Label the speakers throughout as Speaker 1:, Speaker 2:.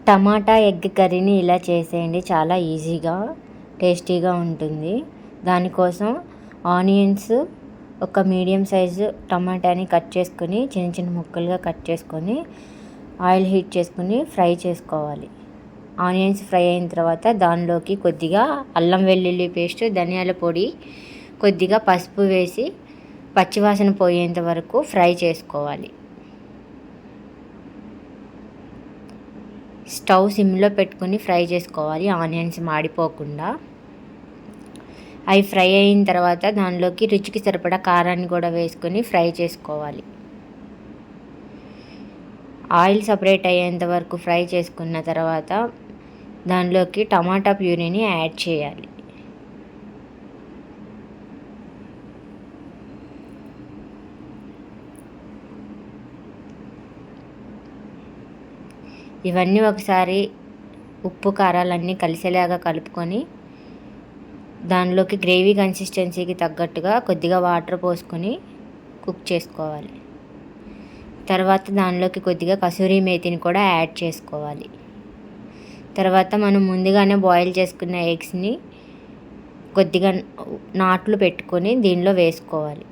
Speaker 1: Tomato egg కర్రీని ఇలా చేసేయండి, చాలా ఈజీగా టేస్టీగా ఉంటుంది. దానికోసం ఆనియన్స్ ఒక మీడియం సైజు టమాటాని కట్ చేసుకుని చిన్న చిన్న ముక్కలుగా కట్ చేసుకొని ఆయిల్ హీట్ చేసుకుని ఫ్రై చేసుకోవాలి. ఆనియన్స్ ఫ్రై అయిన తర్వాత దానిలోకి కొద్దిగా అల్లం వెల్లుల్లి పేస్ట్, ధనియాల పొడి, కొద్దిగా పసుపు వేసి పచ్చివాసన పోయేంత వరకు ఫ్రై చేసుకోవాలి. స్టవ్ సిమ్లో పెట్టుకుని ఫ్రై చేసుకోవాలి, ఆనియన్స్ మాడిపోకుండా. అవి ఫ్రై అయిన తర్వాత దానిలోకి రుచికి సరిపడా కారాన్ని కూడా వేసుకొని ఫ్రై చేసుకోవాలి. ఆయిల్ సపరేట్ అయ్యేంత వరకు ఫ్రై చేసుకున్న తర్వాత దానిలోకి టమాటా ప్యూరీని యాడ్ చేయాలి. ఇవన్నీ ఒకసారి ఉప్పు కారాలన్నీ కలిసేలాగా కలుపుకొని దానిలోకి గ్రేవీ కన్సిస్టెన్సీకి తగ్గట్టుగా కొద్దిగా వాటర్ పోసుకొని కుక్ చేసుకోవాలి. తర్వాత దానిలోకి కొద్దిగా కసూరి మేతిని కూడా యాడ్ చేసుకోవాలి. తర్వాత మనం ముందుగానే బాయిల్ చేసుకున్న ఎగ్స్ని కొద్దిగా నాట్లు పెట్టుకొని దీనిలో వేసుకోవాలి.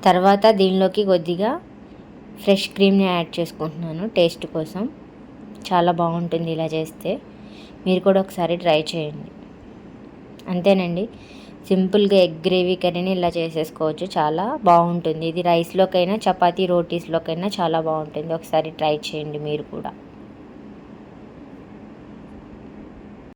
Speaker 1: తర్వాత దీనిలోకి కొద్దిగా ఫ్రెష్ క్రీమ్ని యాడ్ చేసుకుంటున్నాను టేస్ట్ కోసం. చాలా బాగుంటుంది ఇలా చేస్తే, మీరు కూడా ఒకసారి ట్రై చేయండి. అంతేనండి, సింపుల్గా ఎగ్ గ్రేవీ కర్రీని ఇలా చేసేసుకోవచ్చు, చాలా బాగుంటుంది. ఇది రైస్లోకైనా చపాతీ రోటీస్లోకైనా చాలా బాగుంటుంది. ఒకసారి ట్రై చేయండి మీరు కూడా.